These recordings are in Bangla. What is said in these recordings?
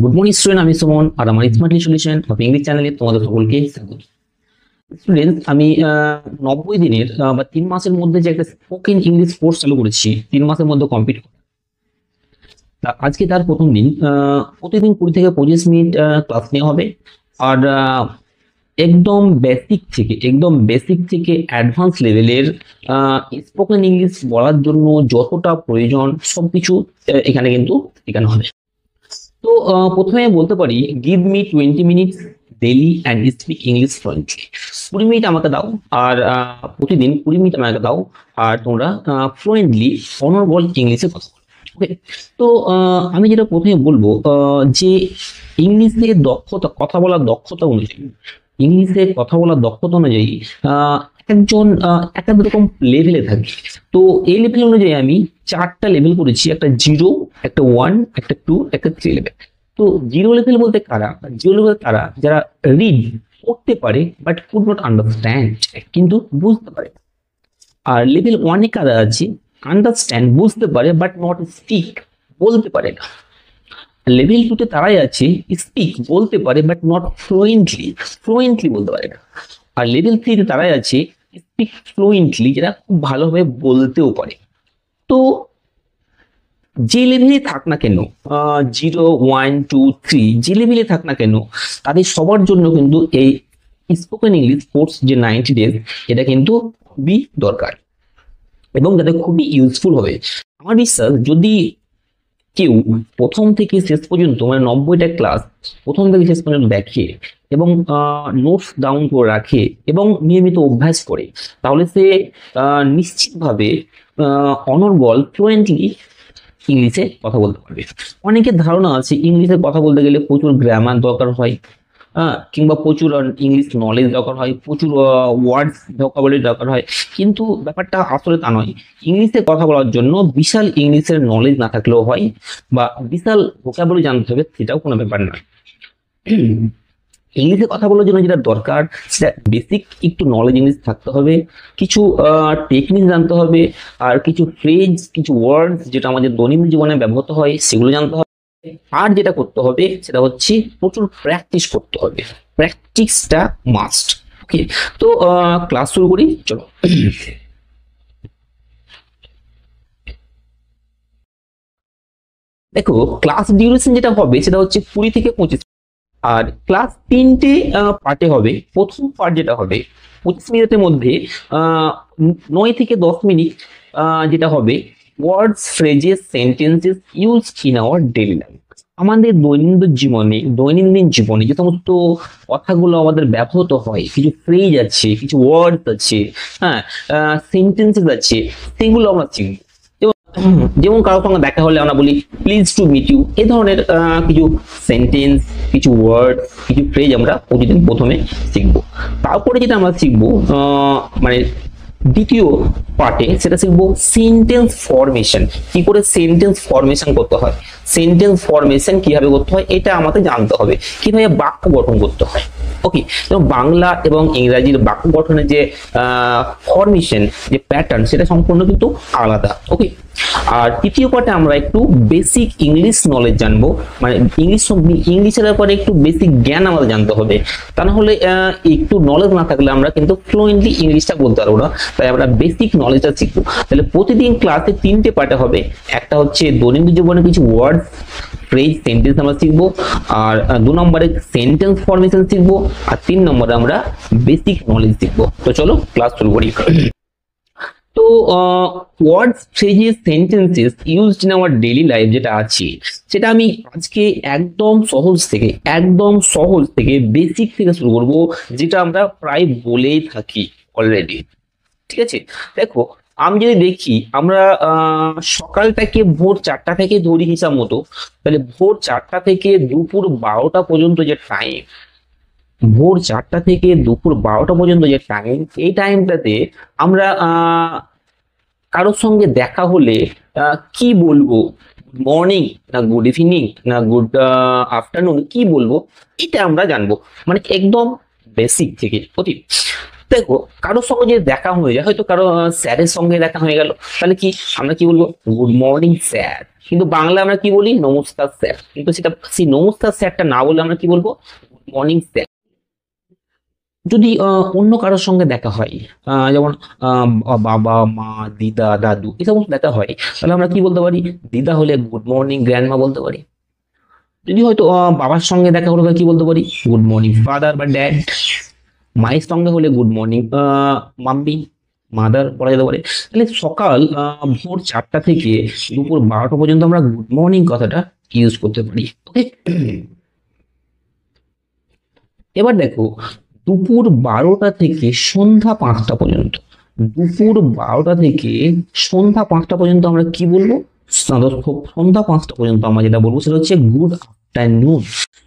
গুড মর্নিং স্টুডেন্ট, আমি সুমন আর আমার স্মার্টলি সলিউশন অফ ইংলিশ চ্যানেলে তোমাদের সকলকে স্বাগত। স্টুডেন্ট, আমি 90 দিনের বা 3 মাসের মধ্যে যে একটা স্পোকেন ইংলিশ কোর্স চালু করেছি, 3 মাসের মধ্যে কমপ্লিট। আজকে তার প্রথম দিন। প্রতিদিন 20 থেকে 25 মিনিট ক্লাস নেওয়া হবে। আর একদম বেসিক থেকে অ্যাডভান্স লেভেলের স্পোকেন ইংলিশ বলার জন্য যতটা প্রয়োজন সবকিছু এখানে কিন্তু শেখানো হবে। তো প্রথমে বলতে পারি, give me 20 minutes daily and speak English fluently. 20 minute আমাকে দাও, আর প্রতিদিন 20 মিনিট আমাকে দাও, আর তোমরা ফ্লুয়েন্টলি অনর্গল ইংলিশে কথা বলো। ওকে। তো আমি যেটা প্রথমে বলবো, যে ইংলিশে দক্ষতা, কথা বলার দক্ষতা অনুযায়ী, একজন এক এক রকম লেভেলে থাকে। তো এই লেভেল অনুযায়ী আমি 4টা লেভেল করেছি, একটা 0, একটা 1, একটা 2, একটা 3 লেভেল। তো জিরো লেভেল তারা যারা রিড করতে পারে বাট কুড নট আন্ডারস্ট্যান্ড, কিন্তু বুঝতে পারে। আর লেভেল 1-এ কারা আছে, আন্ডারস্ট্যান্ড, বুঝতে পারে বাট নট স্পিক, বলতে পারে না। লেভেল 2-তে তারাই আছে, স্পিক, বলতে পারে বাট নট ফ্লুয়েন্টলি বলতে পারে না। আর লেভেল 3-তে তারাই আছে, স্পিক ফ্লুয়েন্টলি, যারা খুব ভালোভাবে বলতেও পারে। তো যে লেভেলে থাক না কেন, 0, 1, 2, 3, যে লেভেলে থাক না কেন, তাদের সবার জন্য কিন্তু এই স্পোকেন ইংলিশ কোর্স যে 90 ডেজ, এটা কিন্তু খুবই দরকার এবং যাতে খুবই ইউজফুল হবে। আমার বিশ্বাস, যদি কেউ প্রথম থেকে শেষ পর্যন্ত, মানে 90টা ক্লাস প্রথম থেকে শেষ পর্যন্ত দেখে এবং নোটস ডাউন করে রাখে এবং নিয়মিত অভ্যাস করে, তাহলে সে নিশ্চিতভাবে অনর্গল ফ্লুয়েন্টলি ইংলিশে কথা বলতে পারবে। অনেকের ধারণা আছে ইংলিশে কথা বলতে গেলে প্রচুর গ্রামার দরকার হয়, কিংবা প্রচুর ইংলিশ নলেজ দরকার হয়, প্রচুর ওয়ার্ডস ভোকাবুলারি দরকার হয়, কিন্তু ব্যাপারটা আসলে তা নয়। ইংলিশে কথা বলার জন্য বিশাল ইংলিশের নলেজ না থাকলেও হয়, বা বিশাল ভোকাবুলারি জানতে হবে, সেটাও কোনো ব্যাপার নয়। ইংলিশে কথা বলার জন্য যেটা দরকার, সেটা বেসিক একটু নলেজ ইংলিশ থাকতে হবে, কিছু টেকনিক জানতে হবে, আর কিছু ফ্রেজ, কিছু ওয়ার্ড যেটা আমাদের দৈনন্দিন জীবনে ব্যবহৃত হয় সেগুলো জানতে হবে। আর যেটা করতে হবে সেটা হচ্ছে প্রচুর প্র্যাকটিস করতে হবে, প্র্যাকটিসটা মাস্ট। ওকে। তো ক্লাস শুরু করি, চলো। দেখো, ক্লাস ডিউরেশন যেটা হবে সেটা হচ্ছে 20 থেকে 25। আর ক্লাস 3টে পার্টে হবে। প্রথম পার্ট যেটা হবে 25 মিনিটের মধ্যে, 9 থেকে 10 মিনিট যেটা হবে words, phrases, sentences use in our daily life. আমাদের দৈনন্দিন জীবনে যে সমস্ত কথাগুলো আমাদের ব্যবহৃত হয়, কিছু ফ্রেজ আছে, কিছু ওয়ার্ডস আছে, হ্যাঁ, সেন্টেন্সেস আছে, সেগুলো আমরা শিখব। যেমন কারোর সঙ্গে দেখা হলে আমরা বলি প্লিজ টু মিট ইউ, এই ধরনের কিছু সেন্টেন্স, কিছু ওয়ার্ড, কিছু ফ্রেজ আমরা প্রতিদিন প্রথমে শিখবো। তারপরে যেটা আমরা শিখবো, মানে দ্বিতীয় পার্টে, সেটা শিখবো সেন্টেন্স ফরমেশন। কি করে সেন্টেন্স ফরমেশন করতে হয়, সেন্টেন্স ফরমেশন কিভাবে করতে হয় এটা আমাদের জানতে হবে, কিভাবে বাক্য গঠন করতে হয়। ওকে। এবং বাংলা এবং ইংরাজির বাক্য গঠনের যে ফরমেশন, যে প্যাটার্ন, সেটা সম্পূর্ণ কিন্তু আলাদা। ওকে। আর তৃতীয় পার্টে আমরা একটু বেসিক ইংলিশ নলেজ জানবো, মানে ইংলিশের ব্যাপারে একটু বেসিক জ্ঞান আমাদের জানতে হবে। তা না হলে একটু নলেজ না থাকলে আমরা কিন্তু ফ্লুয়েন্টলি ইংলিশটা বলতে পারবো না। তাই আমরা বেসিক নলেজটা শিখবো। তাহলে প্রতিদিন ক্লাসে 3টে পার্টে হবে। একটা হচ্ছে দৈনন্দিন জীবনে কিছু ওয়ার্ড, ফ্রেজ, সেন্টেন্স আমরা শিখবো। আর 2 নম্বরে সেন্টেন্স ফরমেশন শিখবো। আর 3 নম্বরে আমরা বেসিক নলেজ শিখবো। তো চলো ক্লাস শুরু করি। তো words, phrases, sentences used in our daily life যেটা আছে, সেটা আমি আজকে একদম সহজ থেকে বেসিক থেকে শুরু করব, যেটা আমরা প্রায় বলেই থাকি অলরেডি। ঠিক আছে। দেখো, আমি যদি দেখি, আমরা সকালটাকে ভোর 4টা থেকে ধরি হিসাব মতো, তাহলে ভোর 4টা থেকে দুপুর 12টা পর্যন্ত যে টাইম, এই টাইমটাতে আমরা কারোর সঙ্গে দেখা হলে কি বলবো, মর্নিং না গুড ইভিনিং না গুড আফটারনুন, কি বলবো, এটা আমরা জানবো, মানে একদম বেসিক থেকে। ওকে। দেখো কারোর সঙ্গে যদি দেখা হয়ে যায়, হয়তো কারো স্যারের সঙ্গে দেখা হয়ে গেল, তাহলে কি আমরা কি বলবো? Good morning sir. কিন্তু বাংলা আমরা কি বলি? নমস্কার স্যার। কিন্তু সেটা সেই নমস্কার স্যারটা না বলে আমরা কি বলবো? Good morning sir. যদি অন্য কারোর সঙ্গে দেখা হয়, যেমন বাবা মা দিদা দাদু এই সমস্ত দেখা হয়, তাহলে আমরা কি বলতে পারি? দিদা হলে গুড মর্নিং গ্র্যান্ডমা বলতে পারি। যদি হয়তো বাবার সঙ্গে দেখা হলো, তাহলে কি বলতে পারি? গুড মর্নিং ফাদার বা ড্যাড। মায়ের সঙ্গে হলে গুড মর্নিং মাম্মি, মাদার বলা যেতে পারে। তাহলে সকাল ভোর 4টা থেকে দুপুর 12টা পর্যন্ত আমরা গুড মর্নিং কথাটা ইউজ করতে পারি। ওকে, এবার দেখো দুপুর 12টা থেকে সন্ধ্যা 5টা পর্যন্ত, দুপুর 12টা থেকে সন্ধ্যা 5টা পর্যন্ত আমরা কি বলবো? সন্ধ্যা 5টা পর্যন্ত আমরা যেটা বলবো সেটা হচ্ছে গুড আফটারনুন।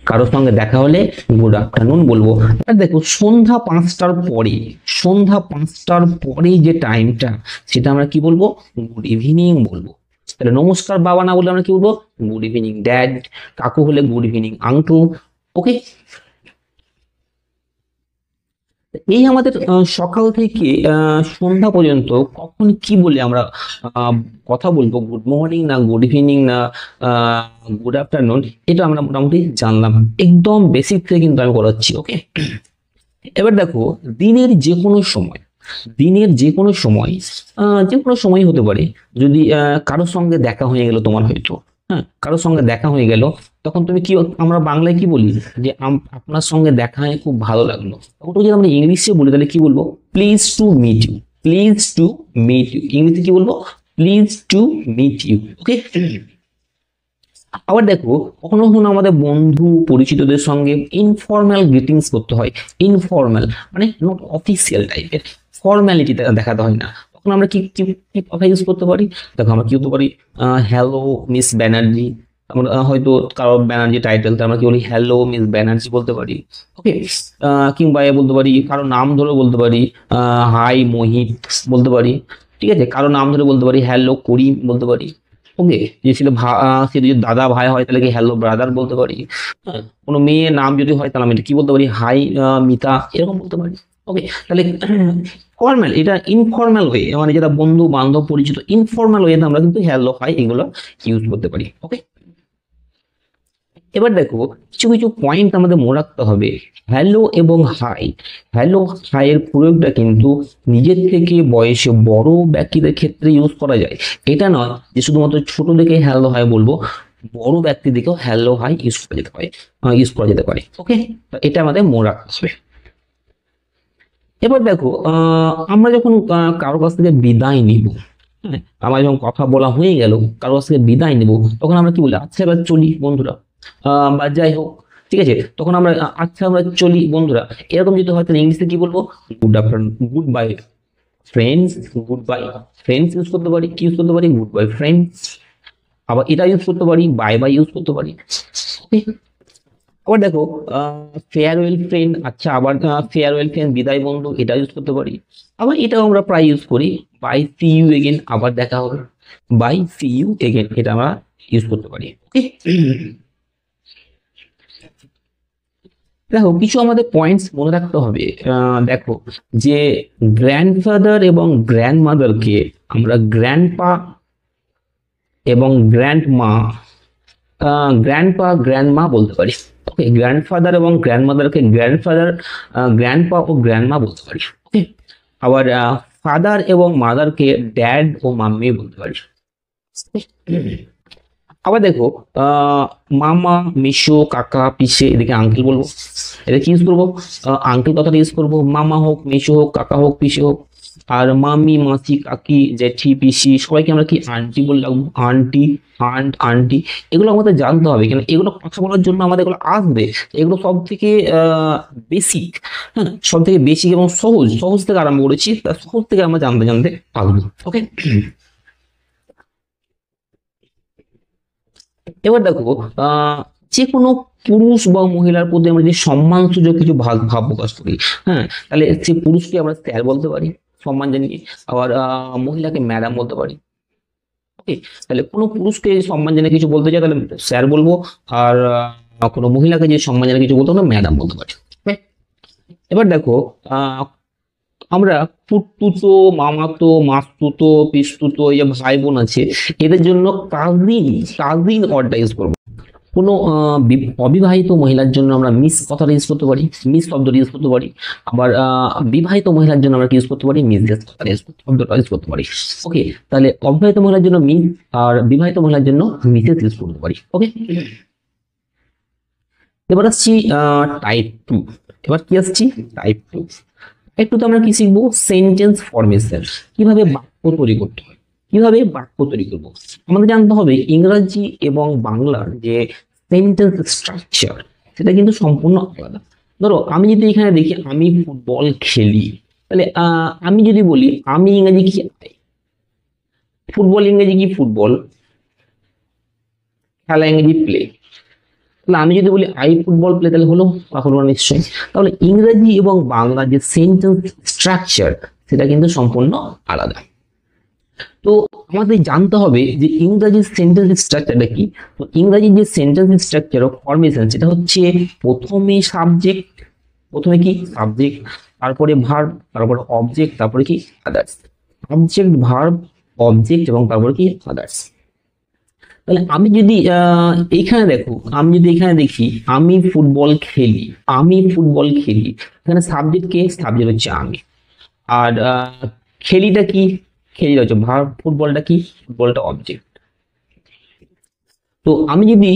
কারোর সঙ্গে দেখা হলে গুড আফটারনুন বলবো। আর দেখো সন্ধ্যা 5টার পরে, সন্ধ্যা 5টার পরে যে টাইমটা, সেটা আমরা কি বলবো? গুড ইভিনিং বলবো। তাহলে নমস্কার বাবা না বলে আমরা কি বলবো? Good evening dad. কাকু হলে গুড ইভিনিং আঙ্কল। ওকে, এই আমাদের সকাল থেকে সন্ধ্যা পর্যন্ত কখন কি বলে আমরা কথা বলবো? গুড মর্নিং না গুড ইভিনিং না গুড আফটারনুন, এটা আমরা মোটামুটি জানলাম। একদম বেসিক থেকে কিন্তু আমি করাচ্ছি। ওকে, এবার দেখো দিনের যে কোনো সময়, দিনের যে কোনো সময়, যে কোনো সময় হতে পারে, যদি কারোর সঙ্গে দেখা হয়ে গেল তোমার, হয়তো হ্যাঁ কারোর সঙ্গে দেখা হয়ে গেল, তখন তুমি কি, আমরা বাংলায় কি বলি? যে আপনার সঙ্গে দেখা হয়ে খুব ভালো লাগলো। তখন যদি আমরা ইংলিশে বলি, তাহলে কি বলবো? Please to meet you. Please to meet you, ইংলিশে কি বলবো? Please to meet you. Okay, আবার দেখো কখনো কখনো আমাদের বন্ধু পরিচিতদের সঙ্গে ইনফর্মাল গ্রিটিংস করতে হয়। ইনফর্মাল মানে নট অফিসিয়াল টাইপের, ফর্মালিটি দেখাতে হয় না। তখন আমরা কি কি কি কথা ইউজ করতে পারি? দেখো আমরা কি বলতে পারি? Hello miss Banerjee. আমরা হয়তো কারো ব্যানার্জি টাইটেল, তো আমরা কি বলি? হ্যালো মিস ব্যানার্জি বলতে পারি। ওকে, কিংবা বলতে পারি কারো নাম ধরে বলতে পারি হাই মোহিত বলতে পারি। ঠিক আছে, কারো নাম ধরে বলতে পারি হ্যালো করিম বলতে পারি। ওকে, যে ছিল সে যদি দাদা ভাই হয়, তাহলে কি হ্যালো ব্রাদার বলতে পারি। হ্যাঁ, কোনো মেয়ের নাম যদি হয়, তাহলে আমি এটা কি বলতে পারি? হাই মিতা, এরকম বলতে পারি। ওকে, তাহলে ফর্মাল, এটা ইনফর্মাল ওয়ে, মানে যেটা বন্ধু বান্ধব পরিচিত, ইনফর্মাল ওয়েতে আমরা কিন্তু হ্যালো হাই এগুলো ইউজ করতে পারি। ওকে, এবার দেখো কিছু কিছু পয়েন্ট আমাদের মনে রাখতে হবে। হ্যালো এবং হাই, হ্যালো হাই এর প্রয়োগটা কিন্তু নিজের থেকে বয়সে বড় ব্যক্তিদের ক্ষেত্রে ইউজ করা যায়। এটা নয় যে শুধুমাত্র ছোট দেখে হ্যালো হাই বলবো, বড় ব্যক্তি দিকেও হ্যালো হাই ইউজ করা যেতে পারে, ইউজ করা যেতে পারে। ওকে, এটা আমাদের মনে রাখতে হবে। এবার দেখো আমরা যখন কারোর কাছ থেকে বিদায় নিব, হ্যাঁ আমার যখন কথা বলা হয়ে গেল, কারোর কাছ থেকে বিদায় নিব, তখন আমরা কি বলি? আচ্ছা এবার চলি বন্ধুরা, বা যাই হোক, ঠিক আছে, তখন আমরা আচ্ছা আমরা চলি বন্ধুরা, এরকম যদি হয়, তাহলে ইংলিশে কি বলবো? Good afternoon, good bye friends, good bye friends use করতে পারি। কি ইউজ করতে পারি? Good bye friends. আবার এটা ইউজ করতে পারি, বাই বাই ইউজ করতে পারি। আবার দেখো ফেয়ারওয়েল ফ্রেন্ড, আচ্ছা আবার ফেয়ারওয়েল ফ্রেন্ড, বিদায় বন্ধু, এটা ইউজ করতে পারি। আবার এটাও আমরা প্রায় ইউজ করি, বাই সি ইউ এগেন, আবার দেখা হবে, বাই সি ইউ এগেন, এটা আমরা ইউজ করতে পারি। ওকে, দেখো কিছু আমাদের পয়েন্টস মনে রাখতে হবে। দেখো যে গ্র্যান্ডফাদার এবং গ্র্যান্ডমাদারকে আমরা গ্র্যান্ডপা এবং গ্র্যান্ডমা, গ্র্যান্ডপা গ্র্যান্ডমা বলতে পারি। ওকে, গ্র্যান্ডফাদার এবং গ্র্যান্ডমাদারকে গ্র্যান্ডফাদার, গ্র্যান্ডপা ও গ্র্যান্ডমা বলতে পারি। ওকে, আবার ফাদার এবং মাদারকে ড্যাড ও মাম্মি বলতে পারি। আবার দেখো মামা মিশো কাকা পিসে, এদিকে আঙ্কেল বলবো, এটা কি ইউজ করবো? আঙ্কেল কথাটা ইউজ করবো। মামা হোক, মিশো হোক, কাকা হোক, পিসে হোক। আর মামি মাসি কাকি জেঠি পিসি সবাইকে আমরা কি আন্টি বলে রাখবো। আন্টি, আন্ট, আন্টি, এগুলো আমাদের জানতে হবে, কেন এগুলো কথা বলার জন্য আমাদের এগুলো আসবে। এগুলো সব থেকে বেসিক, হ্যাঁ সব থেকে বেসিক এবং সহজ, সহজ থেকে আরম্ভ করেছি, তার সহজ থেকে আমরা জানতে জানতে পারবো। ওকে, এবার দেখো যে কোনো পুরুষ বা মহিলার প্রতি আমরা যে সম্মান সূচক কিছু ভাব ভাব প্রকাশ করি, হ্যাঁ তাহলে সে পুরুষকে আমরা স্যার বলতে পারি সম্মান জানিয়ে, আবার মহিলাকে ম্যাডাম বলতে পারি। ওকে, তাহলে কোনো পুরুষকে যদি সম্মান জানিয়ে কিছু বলতে চাই, তাহলে স্যার বলবো, আর কোনো মহিলাকে যে সম্মান জানিয়ে কিছু বলতে হলে ম্যাডাম বলতে পারি। Okay? এবার দেখো আমরা ফুটতুতো, মামাতো, মাসতুতো, পিসতুতো, এই যে ভাই বোন আছে, এদের জন্য কাজিন, কাজিন ওয়ার্ডটা ইউজ করবো। কোনো অবিবাহিত মহিলার জন্য আমরা মিস কথাটা ইউজ করতে পারি, মিস শব্দটা ইউজ করতে পারি। আবার বিবাহিত মহিলার জন্য আমরা কি ইউজ করতে পারি, মিসেস কথাটা শব্দটা ইউজ করতে পারি। ওকে, তাহলে অবিবাহিত মহিলার জন্য মিস, আর বিবাহিত মহিলার জন্য মিসেস ইউজ করতে পারি। ওকে, এবার আসছি টাইপ টু। এবার কি আসছি, টাইপ টু। টাইপ টু তে আমরা কি শিখবো, সেন্টেন্স ফরমেশন, কিভাবে বাক্য তৈরি করতে হয়, কিভাবে বাক্য তৈরি করবো। আমাদের জানতে হবে ইংরাজি এবং বাংলার যে সেন্টেন্স স্ট্রাকচার, সেটা কিন্তু সম্পূর্ণ আলাদা। ধরো আমি যদি এখানে দেখি আমি ফুটবল খেলি, তাহলে আমি যদি বলি আমি ইংরেজি কি, ফুটবল ইংরেজি কি ফুটবল, খেলা ইংরেজি প্লে। তাহলে আমি যদি বলি আই ফুটবল প্লে, তাহলে হলো বা হলো না নিশ্চয়ই। তাহলে ইংরেজি এবং বাংলা যে সেন্টেন্স স্ট্রাকচার, সেটা কিন্তু সম্পূর্ণ আলাদা। তো আমাদের জানতে হবে যে ইংরাজির সেন্টেন্স স্ট্রাকচারটা কি। তো ইংরাজির যে সেন্টেন্স স্ট্রাকচার অফ ফরমেশন, সেটা হচ্ছে প্রথমে সাবজেক্ট, প্রথমে কি সাবজেক্ট, তারপরে ভার্ব, তারপরে অবজেক্ট, তারপরে কি আদার্স। সাবজেক্ট, ভার্ব, অবজেক্ট এবং তারপরে কি আদার্স। তাহলে আমি যদি এইখানে দেখো, আমি যদি এখানে দেখি আমি ফুটবল খেলি, আমি ফুটবল খেলি, এখানে সাবজেক্ট কে, সাবজেক্ট হচ্ছে আমি। আর খেলিটা কি, খেলিটা হচ্ছে ভার্ব, ফুটবলটা কি, ফুটবলটা অবজেক্ট। তো আমি যদি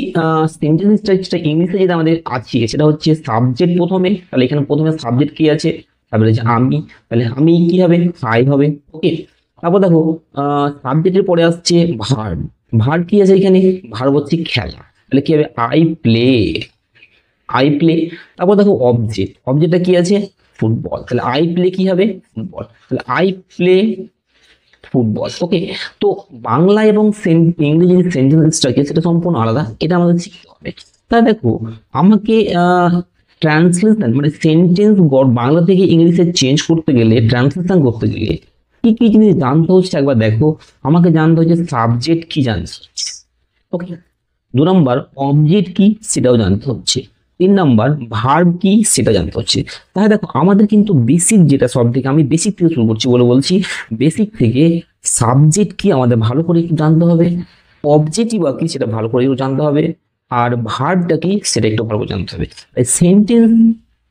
সেন্টেন্স স্ট্রাকচারটা ইংলিশে যেটা আমাদের আছে, সেটা হচ্ছে সাবজেক্ট প্রথমে, তাহলে এখানে প্রথমে সাবজেক্ট কি আছে, তারপরে হচ্ছে আমি, তাহলে আমি কি হবে, আই হবে। ওকে, তারপর দেখো সাবজেক্টের পরে আসছে ভার্ব, ভার্ব কি আছে এখানে, ভার্ব হচ্ছে খেলা, তাহলে কি হবে আই প্লে, আই প্লে। তারপর দেখো অবজেক্ট, অবজেক্টটা কি আছে, ফুটবল, তাহলে আই প্লে কি হবে, ফুটবল, তাহলে আই প্লে ফুটবল। ওকে, তো বাংলা এবং ইংরেজি সেন্টেন্স স্ট্রাকচার সেটা সম্পূর্ণ আলাদা, এটা আমাদের শিখতে হবে। তাহলে দেখো আমাকে ট্রান্সলেশন মানে সেন্টেন্স বাংলা থেকে ইংলিশে চেঞ্জ করতে গেলে, ট্রান্সলেশন করতে গেলে কি কি জিনিস জানতে হচ্ছে একবার দেখো। আমাকে জানতে হচ্ছে সাবজেক্ট কি, জানতে হচ্ছে। ওকে, 2 নম্বর অবজেক্ট কি সেটাও জানতে হচ্ছে, 3 নম্বর ভার্ব কি সেটা জানতে হচ্ছে। তাহলে দেখো আমাদের কিন্তু বেসিক যেটা, সব থেকে আমি বেসিক থেকে শুরু করছি বলে বলছি, বেসিক থেকে সাবজেক্ট কি আমাদের ভালো করে একটু জানতে হবে, অবজেক্টিভ কি সেটা ভালো করে একটু জানতে হবে, আর ভার্বটা কি সেটা একটু ভালো করে জানতে হবে। সেন্টেন্স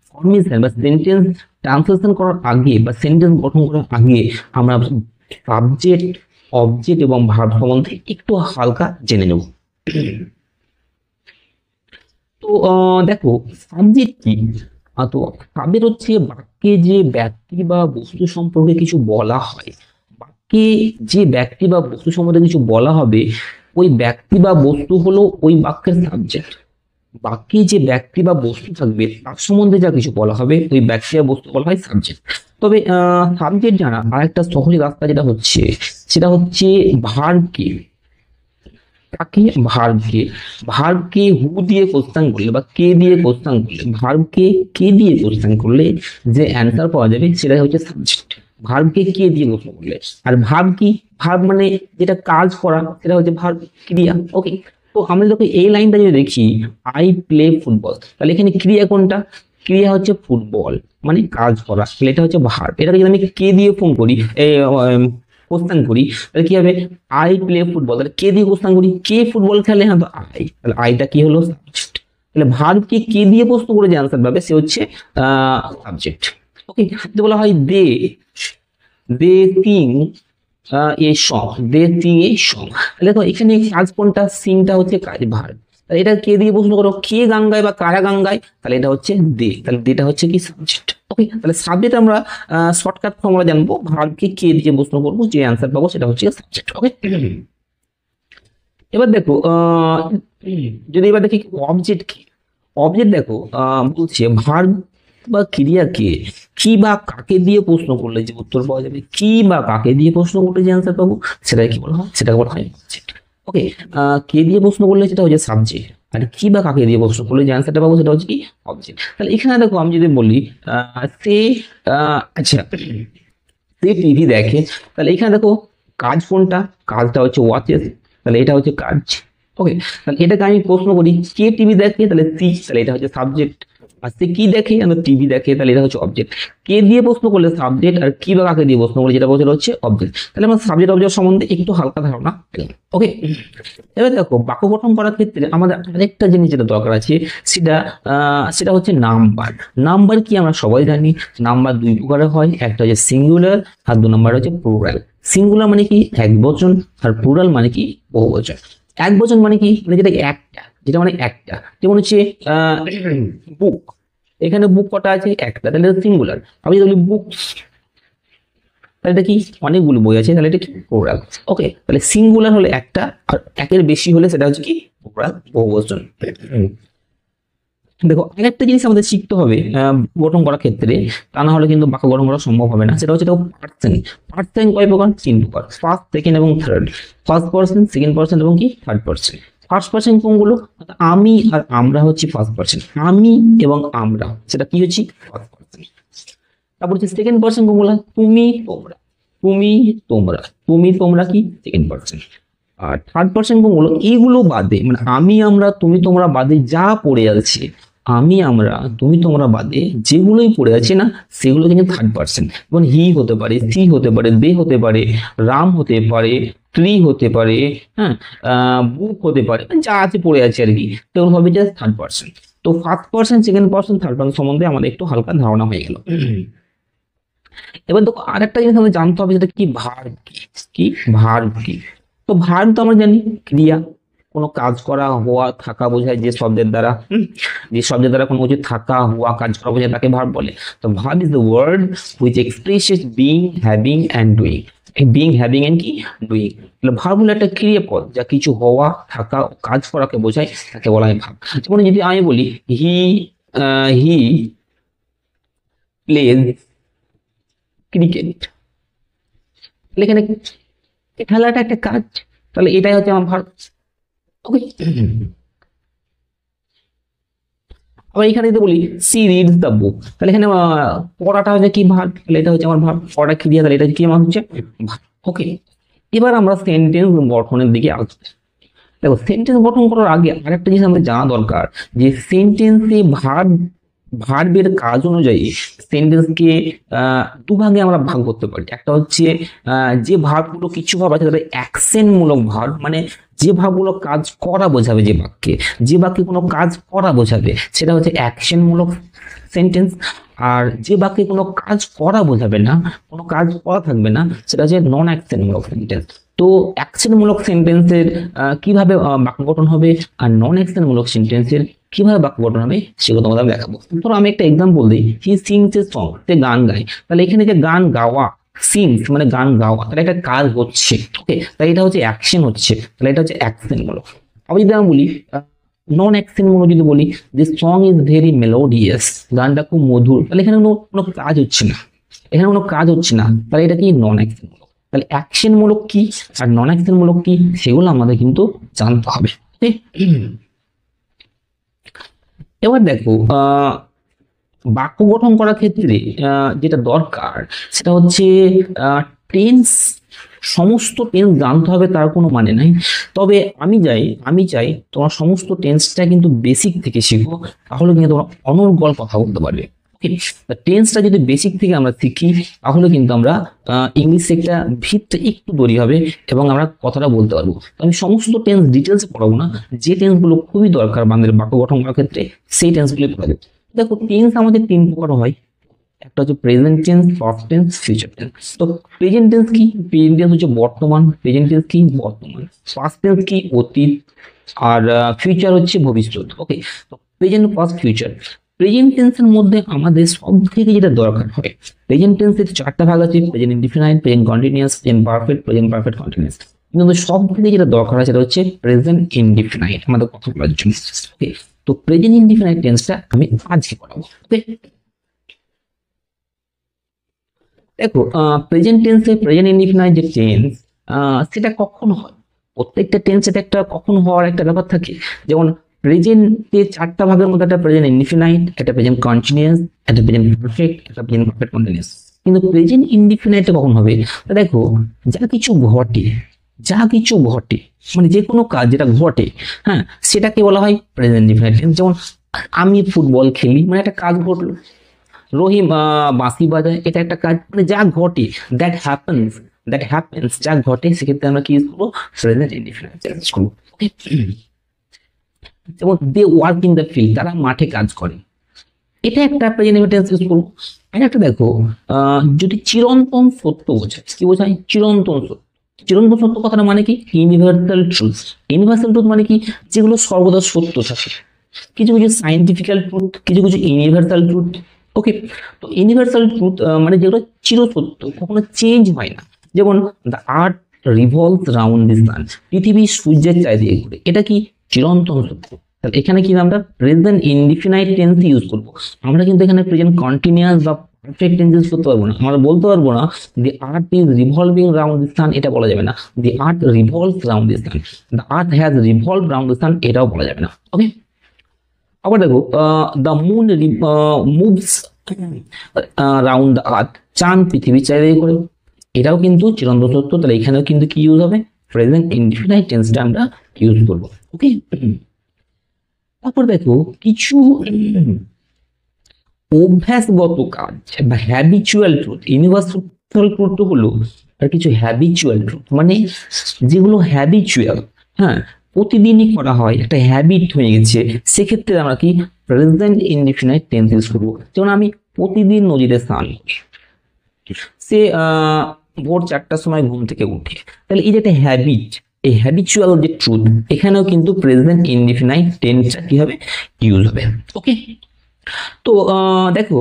ফরমেশন বা সেন্টেন্স ট্রান্সলেশন করার আগে বা সেন্টেন্স গঠন করার আগে আমরা সাবজেক্ট, অবজেক্ট এবং ভার্ব সম্বন্ধে একটু হালকা জেনে নেব। তো দেখো সাবজেক্ট কি, তো সাবজেক্ট হচ্ছে বাক্যে যে ব্যক্তি বা বস্তু সম্পর্কে কিছু বলা হয়, বাক্যে যে ব্যক্তি বা বস্তু সম্পর্কে কিছু বলা হবে, ওই ব্যক্তি বা বস্তু হলো ওই বাক্যের সাবজেক্ট। বাক্যে যে ব্যক্তি বা বস্তু থাকবে তার সম্বন্ধে যা কিছু বলা হবে, ওই ব্যক্তি বা বস্তু বলা হয় সাবজেক্ট। তবে সাবজেক্ট জানা আরেকটা সহজ রাস্তা যেটা হচ্ছে, সেটা হচ্ছে ভার্বকে, তাকে ভার্বকে, ভার্বকে হু দিয়ে কোশ্চেন করলে বা কে দিয়ে কোশ্চেন করলে, ভার্বকে কে দিয়ে কোশ্চেন করলে যে অ্যান্সার পাওয়া যাবে সেটাই হচ্ছে সাবজেক্ট। ভার্বকে কে দিয়ে কোশ্চেন করলে, আর ভার্ব কি, ভার্ব মানে যেটা কাজ করা, সেটা হচ্ছে ভার্ব, ক্রিয়া। ওকে, তো আমরা দেখো এই লাইনটা যদি দেখি আই প্লে ফুটবল, তাহলে এখানে ক্রিয়া কোনটা, ক্রিয়া হচ্ছে ফুটবল মানে কাজ করা, তাহলে এটা হচ্ছে ভার্ব। এটাকে যদি আমি কে দিয়ে ফোন করি, কোশ্চেন করি, তাহলে কি হবে আই প্লে ফুটবল, তাহলে কে দিয়ে কোশ্চেন করি, কে ফুটবল খেলে, হ্যাঁ তো আই, তাহলে আইটা কি হলো সাবজেক্ট। তাহলে ভার্বকে কে দিয়ে প্রশ্ন করে যে আনসার পাবে সে হচ্ছে সাবজেক্ট। ওকে, যদি বলা হয় they, they sing a song, they sing a song, তাহলে দেখো এখানে কাজ কোনটা, সিংটা হচ্ছে কাজ, ভার্ব, তাহলে এটা কে দিয়ে প্রশ্ন করো, কে গান গায় বা কারা গান গায়, তাহলে এটা হচ্ছে দে, তাহলে দেটা হচ্ছে কি সাবজেক্ট। ওকে, তাহলে সাবজেক্ট আমরা শর্টকাট ফর্মুলা জানবো, ভার্বকে কে দিয়ে প্রশ্ন করবো যে অ্যান্সার পাবো সেটা হচ্ছে সাবজেক্ট। ওকে, এবার দেখো যদি এবার দেখি অবজেক্ট কি, অবজেক্ট দেখো বলছে ভার্ব বা ক্রিয়াকে কি বা কাকে দিয়ে প্রশ্ন করলে যে উত্তর পাওয়া যাবে, কি বা কাকে দিয়ে প্রশ্ন করলে যে অ্যান্সার পাবো সেটাকে কি বলা হয়, সেটাকে বলা হয় অবজেক্ট। ওকে, কে দিয়ে প্রশ্ন করলে সেটা হচ্ছে সাবজেক্ট, আর কি বা কাকে দিয়ে প্রশ্ন করলে যে অ্যান্সারটা পাবো সেটা হচ্ছে কি অবজেক্ট। তাহলে এখানে দেখো আমি যদি বলি সে আচ্ছা সে টিভি দেখে, তাহলে এখানে দেখো কাজ কোনটা, কাজটা হচ্ছে ওয়াচেস, তাহলে এটা হচ্ছে কাজ। ওকে, তাহলে এটাকে আমি প্রশ্ন করি কে টিভি দেখে, তাহলে সি, তাহলে এটা হচ্ছে সাবজেক্ট। আর সে কি দেখে, টিভি দেখে, তাহলে এটা হচ্ছে অবজেক্ট। কে দিয়ে প্রশ্ন করলে সাবজেক্ট, আর কি বা কাকে দিয়ে প্রশ্ন করলে যেটা বলছিল হচ্ছে অবজেক্ট। তাহলে আমরা সাবজেক্ট অবজেক্ট সম্বন্ধে একটু হালকা ধারণা পেলাম। ওকে, এবার দেখো বাক্য গঠন করার ক্ষেত্রে আমাদের আরেকটা জিনিস যেটা দরকার আছে, সেটা হচ্ছে নাম্বার। নাম্বার কি আমরা সবাই জানি, নাম্বার দুই প্রকারের হয়, একটা হচ্ছে সিঙ্গুলার আর 2 নম্বর হচ্ছে প্লুরাল। সিঙ্গুলার মানে কি এক বচন, আর প্লুরাল মানে কি বহু বচন। এক বচন মানে কি, মানে যেটা একটা, যেটা মানে একটা, যেমন হচ্ছে বুক, এখানে বুক কটা আছে, একটা, তাহলে সিঙ্গুলার। আমি যদি বলি বুকস, তাহলে এটা কি অনেকগুলো বই আছে, তাহলে এটা কি প্লুরাল। ওকে, তাহলে সিঙ্গুলার হলে একটা, আর একের বেশি হলে সেটা হচ্ছে কি প্লুরাল, বহুবচন। দেখো আরেকটা জিনিস আমাদের শিখতে হবে গঠন করার ক্ষেত্রে, তা না হলে কিন্তু বাক্য গঠন করা সম্ভব হবে না। সেটা হচ্ছে দেখো পার্সন। পার্সন কয় প্রকার, 3 প্রকার, ফার্স্ট, সেকেন্ড এবং third. First person, second person এবং কি থার্ড পার্সন। ফার্স্ট পার্সন কোনগুলো, আমি আর আমরা হচ্ছে ফার্স্ট পার্সন, আমি এবং আমরা সেটা কি হচ্ছে ফার্স্ট পার্সন। তারপর হচ্ছে সেকেন্ড পার্সন কোনগুলো, তুমি তোমরা, তুমি তোমরা, তুমি তোমরা কি সেকেন্ড পার্সন। আর থার্ড পার্সন কোনগুলো, এইগুলো বাদে মানে আমি আমরা তুমি তোমরা বাদে যা পড়ে আছে, আমি আমরা তুমি তোমরা বাদে যেগুলোই পড়ে আছে না, সেগুলো কিন্তু থার্ড পার্সন। যেমন হি হতে পারে, সি হতে পারে, দে হতে পারে, রাম হতে পারে, ট্রি হতে পারে, হ্যাঁ, বুক হতে পারে, যা আছে পড়ে আছে আর কি, সেগুলো হবে জাস্ট থার্ড পার্সন। তো first person, second person, third person সম্বন্ধে আমাদের একটু হালকা ধারণা হয়ে গেল। এবার দেখো আরেকটা জিনিস আমাদের জানতে হবে, সেটা কি ভার্ব। কি ভার্ব কি, তো ভার্ব তো আমরা জানি ক্রিয়া, কোনো কাজ করা, হওয়া, থাকা বোঝায় যে শব্দের দ্বারা, যে শব্দের দ্বারা কোনো কিছু থাকা, হওয়া, কাজ করা বোঝায় তাকে ভার্ব বলে। তো verb is the word which expresses being, having and doing. Being, having and কি ডুইং। তাহলে ভার্ব হলো একটা ক্রিয়াপদ, যা কিছু হওয়া, থাকা, কাজ করাকে বোঝায়, তাকে বলা হয় ভার্ব। যেমন যদি আমি বলি হি প্লেজ ক্রিকেট, তাহলে এখানে খেলাটা একটা কাজ, তাহলে এটাই হচ্ছে আমার ভার্ব। ওকে, আবার এখানে যদি বলি সি রিডস দ্য বুক, তাহলে এখানে পড়াটা হচ্ছে কি ভার্ব, তাহলে এটা হচ্ছে আমার ভার্ব। পড়া ক্রিয়া, তাহলে এটা কি আমার হচ্ছে ভার্ব। ওকে, এবার আমরা সেন্টেন্স গঠনের দিকে আসবো। দেখো সেন্টেন্স গঠন করার আগে আরেকটা জিনিস আমাদের জানা দরকার, যে সেন্টেন্সে ভার্বের কাজ অনুযায়ী সেন্টেন্সকে দুভাগে আমরা ভাগ করতে পারি। একটা হচ্ছে যে ভার্বগুলো, কিছু ভার্ব আছে তাদের অ্যাকশন মূলক ভার্ব, মানে যে ভার্বগুলো কাজ করা বোঝাবে, যে বাক্যে, যে বাক্যে কোনো কাজ করা বোঝাবে সেটা হচ্ছে অ্যাকশন মূলক সেন্টেন্স। আর যে বাক্যে কোনো কাজ করা বোঝাবে না, কোনো কাজ করা থাকবে না, সেটা হচ্ছে নন অ্যাকশন মূলক সেন্টেন্স। তো অ্যাকশন মূলক সেন্টেন্সের কিভাবে বাক্য গঠন হবে, আর নন অ্যাকশন মূলক সেন্টেন্সের কিভাবে বাক্য গঠন হবে, সেগুলো তোমাদের আমি দেখাবো। ধরো আমি একটা এক্সাম্পল দিই, হি সিংস এ সং, সে গান গায়। তাহলে এখানে যে গান গাওয়া, সিংস মানে গান গাওয়া, তাহলে একটা কাজ হচ্ছে। ওকে, তাই এটা হচ্ছে অ্যাকশন হচ্ছে, তাহলে এটা হচ্ছে অ্যাকশন মূলক। আবার যদি আমি বলি নন অ্যাকশন মূলক, যদি বলি যে সং ইজ ভেরি মেলোডিয়াস, গানটা খুব মধুর, তাহলে এখানে কোনো কাজ হচ্ছে না, এখানে কোনো কাজ হচ্ছে না, তাহলে এটা কি নন অ্যাকশন মূলক। তাহলে অ্যাকশন মূলক কি আর নন অ্যাকশন মূলক কি, সেগুলো আমাদের কিন্তু জানতে হবে। এবার দেখো বাক্য গঠন করার ক্ষেত্রে যেটা দরকার, সেটা হচ্ছে টেন্স। সমস্ত টেন্স জানতে হবে তার কোনো মানে নাই, তবে আমি চাই তোমরা সমস্ত টেন্সটা কিন্তু বেসিক থেকে শিখো, তাহলে কিন্তু তোমরা অনর্গল কথা বলতে পারবে। টেন্সটা যদি বেসিক থেকে আমরা শিখি, তাহলে কিন্তু আমরা ইংলিশে একটা ভিতটা একটু তৈরি হবে এবং আমরা কথাটা বলতে পারবো। তো আমি সমস্ত টেন্স ডিটেলস পড়াবো না, যে টেন্সগুলো খুবই দরকার আমাদের বাক্য গঠন করার ক্ষেত্রে সেই টেন্সগুলো পড়াবো। দেখো টেন্স আমাদের 3 প্রকার হয়, একটা হচ্ছে present tense, past tense, future tense. তো প্রেজেন্ট টেন্স কি, প্রেজেন্ট টেন্স হচ্ছে বর্তমান, প্রেজেন্ট টেন্স কি বর্তমান, পাস্ট টেন্স কি অতীত, আর ফিউচার হচ্ছে ভবিষ্যৎ। ওকে, তো প্রেজেন্ট, পাস্ট, ফিউচার। প্রেজেন্ট টেন্সের মধ্যে আমাদের সব থেকে যেটা দরকার হয়, প্রেজেন্ট টেন্সের 4টা ভাগ আছে, present indefinite, present continuous, present perfect, present perfect continuous. কিন্তু সব থেকে যেটা দরকার হয় সেটা হচ্ছে প্রেজেন্ট ইনডিফিনাইট, আমাদের কথা বলার জন্য। ওকে, তো প্রেজেন্ট ইনডিফিনাইট টেন্সটা আমি আজকে পড়াবো। ওকে, দেখো প্রেজেন্ট টেন্সে প্রেজেন্ট ইনডিফিনাইট যে টেন্স, সেটা কখন হয়, প্রত্যেকটা টেন্সের একটা কখন হওয়ার একটা ব্যাপার থাকে। যেমন প্রেজেন্টে 4টা ভাগের মধ্যে একটা প্রেজেন্ট ইনডিফিনাইট, একটা প্রেজেন্ট কন্টিনিউয়াস, একটা প্রেজেন্ট পারফেক্ট, একটা প্রেজেন্ট পারফেক্ট কন্টিনিউয়াস। কিন্তু প্রেজেন্ট ইনডিফিনাইটটা কখন হবে, দেখো যা কিছু ঘটে, যা কিছু ঘটে মানে যে কোনো কাজ যেটা ঘটে, হ্যাঁ, সেটাকে বলা হয় প্রেজেন্ট ইনডিফিনাইট টেন্স। যেমন আমি ফুটবল খেলি, মানে একটা কাজ ঘটলো। রহিম বাঁশি বাজায়, এটা একটা কাজ, মানে যা ঘটে, দ্যাট হ্যাপেন্স, যা ঘটে, সেক্ষেত্রে আমরা কি ইউজ করবো? প্রেজেন্ট ইনডিফিনিট ইউজ করবো। যেমন they work in the field, তারা মাঠে কাজ করে, এটা একটা প্রেজেন্ট ইনডিফিনিট ইউজ করবো। আর একটা দেখো, যদি চিরন্তন সত্য বোঝায়, কি বোঝায়? চিরন্তন সত্য। চিরন্তন সত্য কথাটা মানে কি? Universal truth. ইউনিভার্সাল ট্রুথ মানে কি? যেগুলো সর্বদা সত্য থাকে। কিছু কিছু সাইন্টিফিক্যাল ট্রুথ, কিছু কিছু ইউনিভার্সাল ট্রুথ। ওকে, তো ইউনিভার্সাল ট্রুথ মানে যেগুলো চিরসত্য, কখনো চেঞ্জ হয় না। যেমন the earth revolves round the sun, পৃথিবী সূর্যের চারিদিকে ঘুরে, এটা কি? চিরন্তন সত্য। তাহলে এখানে কি আমরা প্রেজেন্ট ইনডিফিনাইট টেন্স ইউজ করবো। আমরা কিন্তু এখানে প্রেজেন্ট কন্টিনিউয়াস বা পারফেক্ট টেন্স ইউজ করতে পারবো না। আমরা বলতে পারবো না the earth is revolving round the sun, এটা বলা যাবে না। The earth revolves round the sun, the earth has revolve round the sun, এটাও বলা যাবে না। ওকে, আবার দেখো, the moon moves round the earth, চাঁদ পৃথিবীর চারিদিকে করে, এটাও কিন্তু চিরন্তন সত্য। তাহলে এখানেও কিন্তু কি ইউজ হবে? প্রেজেন্ট ইনডিফিনাইট টেন্সটা আমরা ইউজ করবো। ওকে, তারপর দেখো কিছু অভ্যাসগত কাজ বা হ্যাবিচুয়াল ট্রুথ। ইউনিভার্সাল ট্রুথ তো হলো, আর কিছু হ্যাবিচুয়াল ট্রুথ মানে যেগুলো হ্যাবিচুয়াল, হ্যাঁ, প্রতিদিনই করা হয়, একটা হ্যাবিট হয়ে গেছে, সেক্ষেত্রে আমরা কি প্রেজেন্ট ইনডিফিনাইট টেন্স ইউজ করবো। যেমন আমি প্রতিদিন নদীতে স্নান করি, সে ভোর 4টার সময় ঘুম থেকে উঠে, তাহলে এই যে একটা হ্যাবিট, এই হ্যাবিচুয়াল যে ট্রুথ, এখানেও কিন্তু প্রেজেন্ট ইনডিফিনাইট টেন্সটা কি হবে? ইউজ হবে। ওকে, তো দেখো,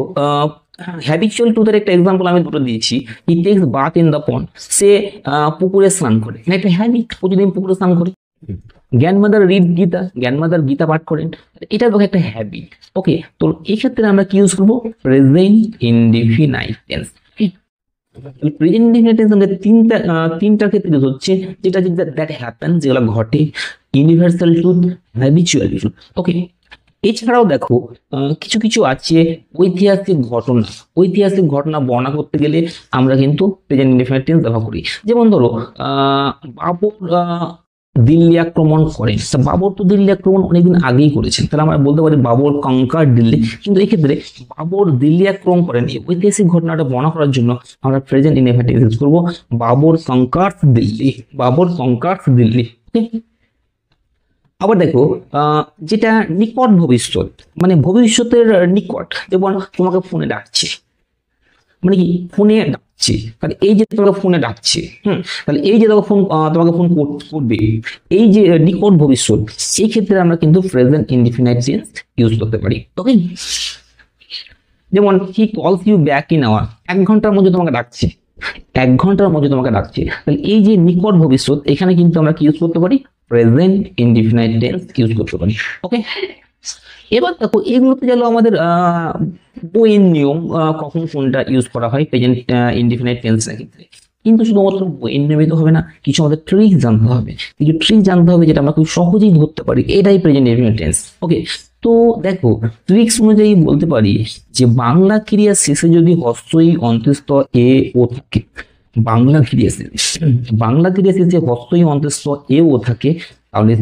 হ্যাবিচুয়াল ট্রুথের একটা এক্সাম্পল আমি দুটো দিয়েছি। He takes bath in the pond, সে পুকুরে স্নান করে, একটা হ্যাবিট, প্রতিদিন পুকুরে স্নান করে। Grandmother read Gita, grandmother Gita পাঠ করেন, এটা তো একটা হ্যাবিট। ওকে, তো এই ক্ষেত্রে আমরা কি ইউজ করবো? Present indefinite tense. Present indefinite tense আমাদের তিনটা ক্ষেত্রে ইউজ হচ্ছে, যেটা দ্যাট হ্যাপেন, যেগুলো ঘটে, ইউনিভার্সাল ট্রুথ, হ্যাবিচুয়াল ট্রুথ। ওকে, এছাড়াও দেখো কিছু কিছু আছে ঐতিহাসিক ঘটনা বর্ণনা করতে গেলে আমরা কিন্তু প্রেজেন্ট ইনডিফিনাইট টেন্স ব্যবহার করি। যেমন ধরো, বাবর দিল্লি আক্রমণ করেন, তা বাবর তো দিল্লি আক্রমণ অনেকদিন আগেই করেছেন, তাহলে আমরা বলতে পারি বাবর কঙ্কার দিল্লি। কিন্তু এই ক্ষেত্রে বাবর দিল্লি আক্রমণ করেন, এই ঐতিহাসিক ঘটনাটা বর্ণনা করার জন্য আমরা প্রেজেন্ট ইনডিফিনাইট টেন্স ইউজ করবো, বাবর কঙ্কার্স দিল্লি, বাবর কঙ্কার্স দিল্লি। আবার দেখো, যেটা নিকট ভবিষ্যৎ, মানে ভবিষ্যতের নিকট, যেমন তোমাকে ফোনে ডাকছে, মানে কি? ফোনে ডাকছে, তাহলে এই যে তোমাকে ফোনে ডাকছে, তাহলে এই যে তোমাকে ফোন করবে, এই যে নিকট ভবিষ্যৎ, সেই ক্ষেত্রে আমরা কিন্তু প্রেজেন্ট ইনডিফিনাইট টেন্স ইউজ করতে পারি। ওকে, যেমন হি কলস ইউ ব্যাক ইন আওয়ার, 1 ঘন্টার মধ্যে তোমাকে ডাকছে, 1 ঘন্টার মধ্যে তোমাকে ডাকছে, তাহলে এই যে নিকট ভবিষ্যৎ, এখানে কিন্তু আমরা কি ইউজ করতে পারি? প্রেজেন্ট ইনডিফিনাইট টেন্স ইউজ করতে পারি। ওকে, এবার দেখো, এগুলোতে গেল আমাদের বইয়ের নিয়ম, কখন কোনটা ইউজ করা হয় প্রেজেন্ট ইনডিফিনাইট টেন্সের ক্ষেত্রে। কিন্তু শুধুমাত্র বইয়ের নিয়মিত হবে না, কিছু আমাদের ট্রিক জানতে হবে, যেটা আমরা খুব সহজেই ধরতে পারি, এটাই প্রেজেন্ট ইনডিফিনাইট টেন্স। ওকে, তো দেখো, ট্রিক্স অনুযায়ী বলতে পারি যে বাংলা ক্রিয়া শেষে যদি হস্যই অন্ত্যেষ্ঠ এ ও থাকে, বাংলা ক্রিয়া শেষে হস্যই অন্ত্যেষ্ঠ এ ও থাকে, তাহলে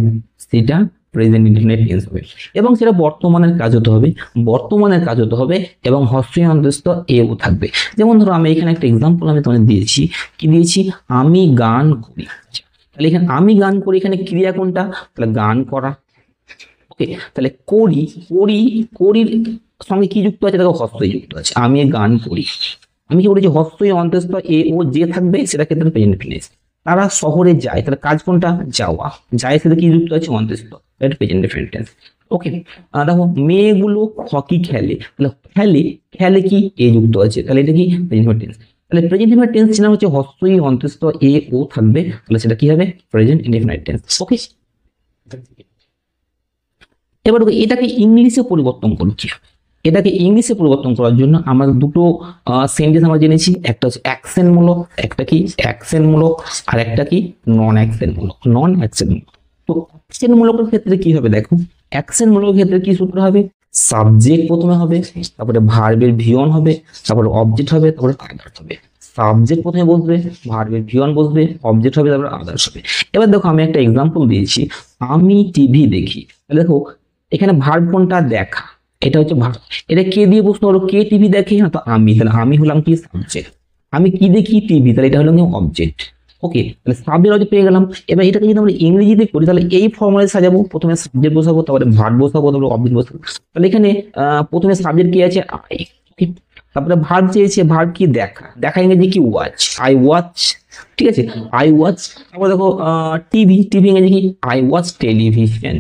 সেটা প্রেজেন্ট ইনডিফিনাইট টেন্স হবে, এবং সেটা বর্তমানের কাজ হতে হবে এবং হস্যই অন্ত্যেষ্ঠ এ ও থাকবে। যেমন ধরো, আমি এখানে একটা এক্সাম্পল আমি তোমাদের দিয়েছি, কি দিয়েছি? আমি গান করি, তাহলে এখানে আমি গান করি, এখানে ক্রিয়া কোনটা? তাহলে গান করা। ওকে, তাহলে করির সঙ্গে কি যুক্ত আছে? দেখো, হস্যই যুক্ত আছে, আমি গান করি। আমি কি বলেছি? হস্যই অন্ত্যেষ্ঠ এ ও যে থাকবে, সেটা ক্ষেত্রে প্রেজেন্ট ইনডিফিনাইট। তারা শহরে যায়, তাহলে কাজ কোনটা? যাওয়া। যায় সাথে কি যুক্ত আছে? অন্ত্যেষ্ঠ, এটা প্রেজেন্ট ইনডিফিনাইট। ওকে, দেখো, মেয়েগুলো হকি খেলে, তাহলে খেলে কি? এ যুক্ত আছে, তাহলে এটা কি? Present indefinite. তাহলে প্রেজেন্ট ইনডিফিনাইট টেন্স চিহ্ন হচ্ছে হস্যই অন্ত্যেষ্ঠ এ ও থাকবে, তাহলে সেটা কি হবে? Present indefinite tense. ওকে, এবার এটাকে ইংলিশে পরিবর্তন করছি। এটাকে ইংলিশে পরিবর্তন করার জন্য আমরা দুটো সেন্টেন্স আমরা জেনেছি, একটা হচ্ছে অ্যাকশন মূলক, একটা কি অ্যাকশন মূলক, আর একটা কি নন অ্যাকশন মূলক। তো অ্যাকশন মূলকের ক্ষেত্রে কি হবে? দেখো, অ্যাকশন মূলকের ক্ষেত্রে কি সূত্র হবে? সাবজেক্ট প্রথমে হবে, তারপরে ভার্বের ভিয়ন হবে, তারপরে অবজেক্ট হবে, তারপরে আদার্স হবে। সাবজেক্ট প্রথমে বসবে, ভার্বের ভিয়ন বসবে, অবজেক্ট হবে, তারপরে আদার্স হবে। এবার দেখো, আমি একটা এক্সাম্পল দিয়েছি, আমি টিভি দেখি। দেখো, এখানে ভার্ব কোনটা? দেখা। এটা হচ্ছে ভার্ব। এটা কে দিয়ে প্রশ্ন হলো? কে টিভি দেখে? তো আমি, তাহলে আমি হলাম কি? সাবজেক্ট। আমি কি দেখি? টিভি, তাহলে এটা হলো কি? অবজেক্ট। ওকে, তাহলে সাবজেক্ট অবজেক্ট পেয়ে গেলাম। এবার এটাকে যদি আমরা ইংরেজিতে করি তাহলে এই ফর্মুলায় সাজাবো, প্রথমে সাবজেক্ট বসাবো, তারপরে ভার্ব বসাবো, তারপরে অবজেক্ট বসাবো। তাহলে এখানে প্রথমে সাবজেক্ট কি আছে? আই। ওকে, তারপরে ভার্ব চেয়েছে, ভার্ব কি? দেখা। দেখা ইংরেজি কি? ওয়াচ। I watch. ঠিক আছে, আই ওয়াচ। তারপর দেখো টিভি, টিভি ইংরেজি কি? I watch television.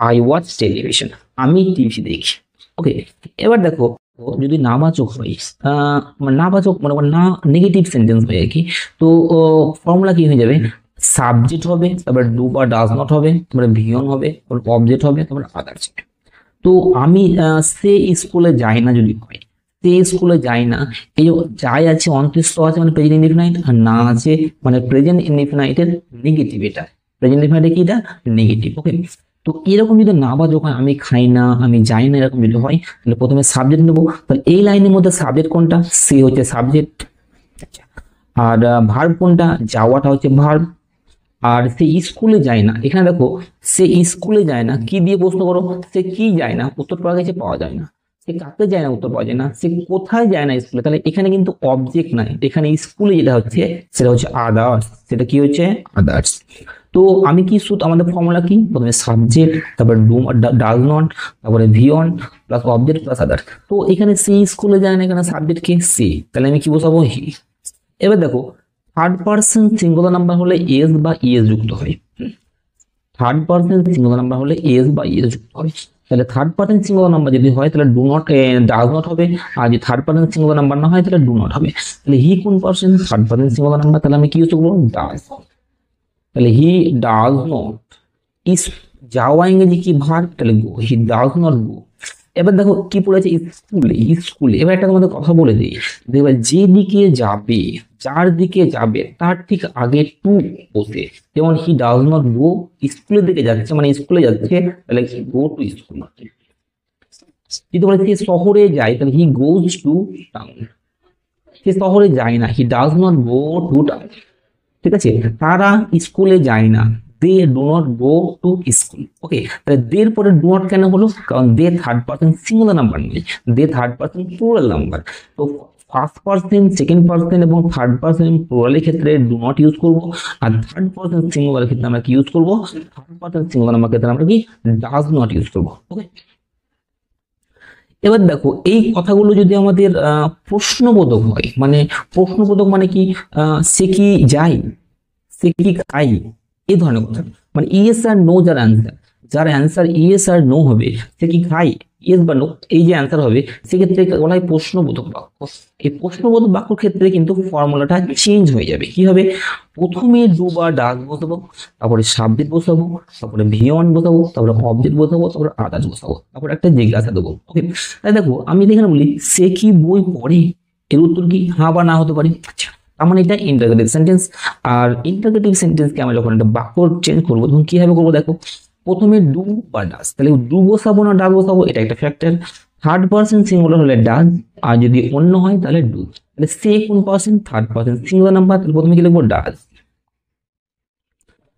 I watch television, আমি টিভি দেখি। ওকে, এবার দেখো যদি নাবাচক হয়, মানে নাবাচক মানে না, নেগেটিভ সেন্টেন্স হয় আর কি। তো ফর্মুলা কি হয়ে যাবে? সাবজেক্ট হবে, তারপর ডু বা ডাজ নট হবে, তারপরে ভিয়ন হবে, তারপর অবজেক্ট হবে, তারপর আদার্স। তো আমি সে স্কুলে যাই না যদি হয়, সে স্কুলে যায় না, এই যে যাই আছে অন্তস্থ আছে মানে প্রেজেন্ট ইনডিফিনাইট, আর না আছে মানে প্রেজেন্ট ইনডিফিনাইটের নেগেটিভ। এটা প্রেজেন্ট ইনডিফিনাইট কি? এটা নেগেটিভ। ওকে, তো এরকম যদি না বা যখন আমি খাই না, আমি যাই না, এরকম যদি হয় তাহলে প্রথমে সাবজেক্ট নেবো। তাহলে এই লাইনের মধ্যে সাবজেক্ট কোনটা? সে হচ্ছে সাবজেক্ট। আর ভার্ব কোনটা? যাওয়াটা হচ্ছে ভার্ব। আর সে স্কুলে যায় না, এখানে দেখো সে স্কুলে যায় না, কি দিয়ে প্রশ্ন করো? সে কি যায় না, উত্তর পাওয়া গেছে? পাওয়া যায় না। সে কাকে যায় না, উত্তর পাওয়া যায় না। সে কোথায় যায় না? স্কুলে। তাহলে এখানে কিন্তু অবজেক্ট নাই, এখানে স্কুলে যেটা হচ্ছে সেটা হচ্ছে আদার্স। সেটা কি হচ্ছে? আদার্স। তো আমি কি শুধু, আমাদের ফর্মুলা কি? প্রথমে সাবজেক্ট, তারপর ডু ডাজ নট, তারপরে ভিয়ন প্লাস অবজেক্ট প্লাস আদার্স। তো এখানে সে স্কুলে যায় না, এখানে সাবজেক্ট কি? সে। তাহলে আমি কি বসাবো? হি। এবার দেখো থার্ড পার্সন সিঙ্গুলার নাম্বার হলে এস বা ইএস যুক্ত হয়। থার্ড পার্সন সিঙ্গুলার নাম্বার হলে এস বা ইএস যুক্ত হয়। তাহলে থার্ড পার্সন সিঙ্গুলার নাম্বার যদি হয় তাহলে ডু নট, ডাজ নট হবে। আর যদি থার্ড পার্সন সিঙ্গুলার নাম্বার না হয় তাহলে ডু নট হবে। তাহলে হি কোন person? Third person singular number, তাহলে আমি কি ইউজ করবো? ডাজ। তাহলে হি ডাজ নট ইস, যাওয়া ইংরেজি কি? ভার্ব, তাহলে গো। হি ডাজ নট গো। এবার দেখো কি পড়েছে? স্কুলে। স্কুলে এবার একটা তোমাদের কথা বলে দিই, দেখবে যেদিকে যাবে, যার দিকে যাবে তার ঠিক আগে টু বসে। যেমন হি ডাজ নট গো স্কুলের দিকে যাচ্ছে, মানে স্কুলে যাচ্ছে, তাহলে গো টু স্কুল। যদি বলে সে শহরে যায় তাহলে হি গোজ টু টাউন। সে শহরে যায় না, he does not go to town. ঠিক আছে, তারা স্কুলে যায় না, they do not go to school. Okay, তাহলে দের পরে ডু নট কেন হলো? কারণ they third person singular number নেই, they third person plural number. তো ফার্স্ট পার্সন, সেকেন্ড পার্সন এবং থার্ড পার্সন প্লুরালের ক্ষেত্রে ডু নট ইউজ করবো, আর থার্ড পার্সন সিঙ্গুলার ক্ষেত্রে আমরা কি ইউজ করবো? থার্ড পার্সন সিঙ্গুলার নাম্বার ক্ষেত্রে আমরা কি? ডাজ নট ইউজ করবো। ওকে, এবার দেখো এই কথাগুলো যদি আমাদের প্রশ্নবোধক হয়, মানে প্রশ্নবোধক মানে কি? সে কি যায়, সে কি খাই, এই ধরনের কথা। মানে ইয়েস আর নো যার অ্যান্সার, যার অ্যান্সার ইয়েস আর নো হবে, সে কি খাই, ইয়েস বা নো, এই যে অ্যান্সার হবে সেক্ষেত্রে বলা হয় প্রশ্নবোধক বাক্য। এই প্রশ্নবোধক বাক্যর ক্ষেত্রে কিন্তু ফর্মুলাটা চেঞ্জ হয়ে যাবে। কি হবে? প্রথমে ডু বা ডাজ বসাবো, তারপরে সাবজেক্ট বসাবো, তারপরে ভিয়ন বসাবো, তারপরে অবজেক্ট বসাবো, তারপরে আদার্স বসাবো, তারপরে একটা জিজ্ঞাসা দেবো। ওকে, তাই দেখো আমি এখানে বলি সে কি বই পড়ে, এর উত্তর কি? হ্যাঁ বা না হতে পারে। আচ্ছা, তার মানে এটা ইন্টারগেটিভ সেন্টেন্স। আর ইন্টারগেটিভ সেন্টেন্সকে আমরা যখন একটা বাক্য চেঞ্জ করবো তখন কিভাবে করবো? দেখো প্রথমে ডু বা ডাজ, তাহলে ডু বসাবো না ডাজ বসাবো, এটা একটা ফ্যাক্টর। থার্ড পার্সন সিঙ্গুলার হলে ডাজ, আর যদি অন্য হয় তাহলে ডু। তাহলে সে কোন person? Third person singular number, তাহলে প্রথমে কি লিখবো? ডাজ।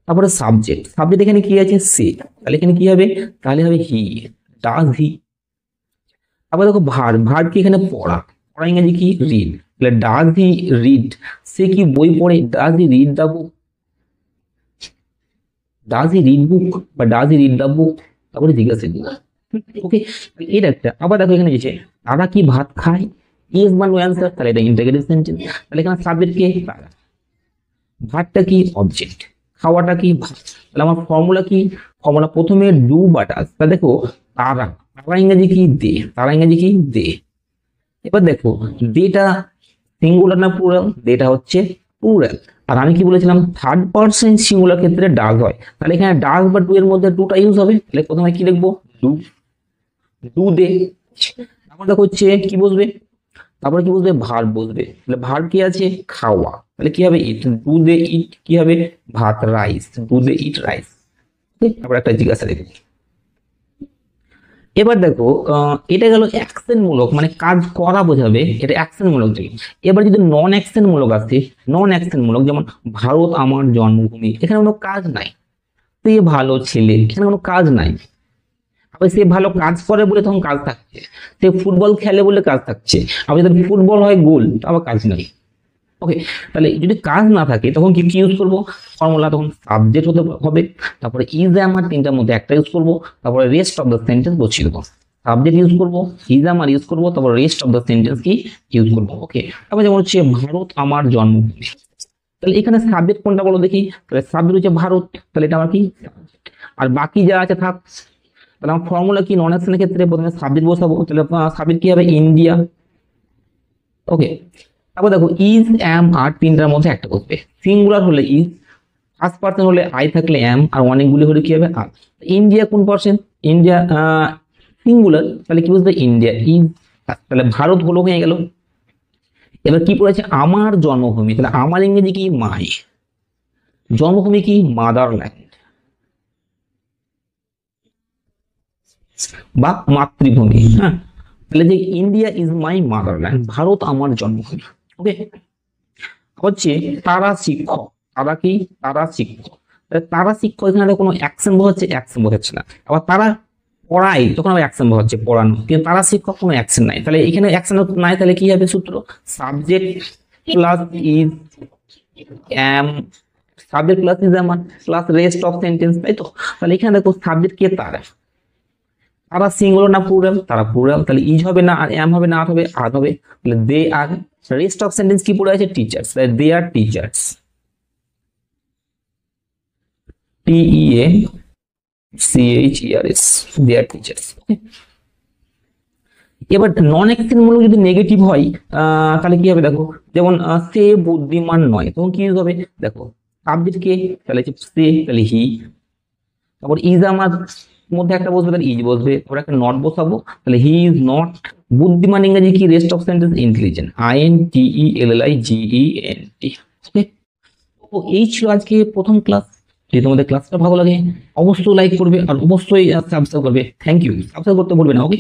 তারপরে সাবজেক্ট, সাবজেক্ট এখানে কি আছে? সে, তাহলে এখানে কি হবে? তাহলে হবে হি, ডাজ হি। তারপর দেখো ভার্ব, ভার্ব কি? এখানে পড়া, পড়া ইংরেজি কি? রিড। তাহলে ডাজ হি রিড, সে কি বই পড়ে? Does he read the book, does he read book বা does he read the book. তারপরে জিজ্ঞাসা দিল। ওকে, এটা একটা। আবার দেখো এখানে দিয়েছে তারা কি ভাত খায়, ইয়েস বা নো অ্যান্সার, তাহলে এটা ইন্টারগেটিভ সেন্টেন্স। তাহলে এখানে সাবজেক্ট কে? তারা। ভাতটা কি? অবজেক্ট। খাওয়াটা কি? ভাত। তাহলে আমার ফর্মুলা কি? ফর্মুলা প্রথমে ডু বা ডাজ। তা দেখো তারা, তারা ইংরেজি কি? দে, তারা ইংরেজি কি? দে। এবার দেখো দেটা সিঙ্গুলার না প্লুরাল? দেটা হচ্ছে প্লুরাল। আর আমি কি বলেছিলাম? থার্ড পার্সন সিঙ্গুলার ক্ষেত্রে ডাজ হয়, তাহলে এখানে ডাজ বা ডু এর মধ্যে ডুটা ইউজ হবে। তাহলে প্রথমে কি লিখবো? Do, do they. তারপর দেখো হচ্ছে কি বসবে? তারপরে কি বসবে? ভার্ব বসবে। তাহলে ভার্ব কি আছে? খাওয়া, তাহলে কি হবে? ইট। ডু দে ইট কি হবে? ভাত, rice. Do they eat rice. তারপর একটা জিজ্ঞাসা দেবে। এবার দেখো এটা গেল অ্যাকশন মূলক, মানে কাজ করা বোঝাবে, এটা অ্যাকশন মূলক জিনিস। এবার যদি নন অ্যাকশন মূলক আসে, নন অ্যাকশন মূলক যেমন ভারত আমার জন্মভূমি, এখানে কোনো কাজ নাই, সে ভালো ছেলে, এখানে কোনো কাজ নাই। আবার সে ভালো কাজ করে বলে তখন কাজ থাকছে, সে ফুটবল খেলে বলে কাজ থাকছে, আবার যদি ফুটবল হয় গোল, আবার কাজ নাই। ওকে, তাহলে যদি কাজ না থাকে তখন কি কি ইউজ করবো ফর্মুলা, তখন সাবজেক্ট হতে হবে, তারপরে ইজ এম আর তিনটার মধ্যে একটা ইউজ করবো, তারপরে রেস্ট অফ দ্য সেন্টেন্স বসিয়ে দেবো। সাবজেক্ট ইউজ করবো, ইজ এম আর ইউজ করবো, তারপর রেস্ট অফ দ্য সেন্টেন্স কি ইউজ করবো। ওকে, তারপর যেমন হচ্ছে ভারত আমার জন্মভূমি, তাহলে এখানে সাবজেক্ট কোনটা বলো দেখি, তাহলে সাবজেক্ট হচ্ছে ভারত, তাহলে এটা আমার কি, আর বাকি যা আছে থাক। তাহলে আমার ফর্মুলা কি, নন অ্যাকশনের ক্ষেত্রে প্রথমে সাবজেক্ট বসাবো, তাহলে সাবজেক্ট কি হবে, ইন্ডিয়া। ওকে, তারপর দেখো ইজ এম আর তিনটার মধ্যে একটা করবে, সিঙ্গুলার হলে ইজ, ফার্স্ট পার্সন হলে আই থাকলে এম, আর অনেকগুলি হলে কি হবে আর। ইন্ডিয়া কোন পার্সন, ইন্ডিয়া সিঙ্গুলার, তাহলে কি বুঝবে, ইন্ডিয়া ইজ। তাহলে ভারত হলো হয়ে গেল। এবার কি পড়েছে, আমার জন্মভূমি, তাহলে আমার ইংরেজি কি, মাই, জন্মভূমি কি, মাদারল্যান্ড বা মাতৃভূমি। হ্যাঁ, তাহলে যে India is my motherland, Bharat আমার জন্মভূমি। ওকে, হচ্ছে তারা শিক্ষক, তারা কি, তারা শিক্ষক, তারা শিক্ষক, এখানে কোনো অ্যাকশন বোঝাচ্ছে, অ্যাকশন বোঝাচ্ছে না। আবার তারা পড়ায়, তখন আবার অ্যাকশন বোঝাচ্ছে, পড়ানো, কিন্তু তারা শিক্ষক কোনো অ্যাকশন নাই, তাহলে এখানে অ্যাকশন নাই, তাহলে কি হবে সূত্র, subject plus is am, subject plus is am plus rest of sentence, তাই তো। তাহলে এখানে দেখো সাবজেক্ট কে, তারা, তারা সিঙ্গুলার না প্লুরাল, তারা প্লুরাল, তাহলে ইজ হবে না, আর এম হবে না, আর হবে আর হবে, তাহলে দে আর, রেস্ট অফ সেন্টেন্স কি পড়ে আছে, টিচার্স, তাহলে দে আর টিচার্স, TEACHERS, দে আর টিচার্স। এবার নন অ্যাকশন মূলক যদি নেগেটিভ হয় তাহলে কি হবে দেখো, যেমন সে বুদ্ধিমান নয়, তখন কি হবে দেখো, সাবজেক্ট কে, তাহলে সে, তাহলে হি, তারপর ইজ আমার মধ্যে একটা বসবে, তাহলে ইজ বসবে, তারপর একটা নট বসাবো, তাহলে হি ইজ নট, বুদ্ধিমান ইংরেজি কি, rest of sentence intelligent, INTELLIGENT। ওকে, তো এই ছিল আজকে প্রথম ক্লাস। যদি তোমাদের ক্লাসটা ভালো লাগে অবশ্যই লাইক করবে, আর অবশ্যই সাবস্ক্রাইব করবে। থ্যাংক ইউ, সাবস্ক্রাইব করতে ভুলবে না। ওকে।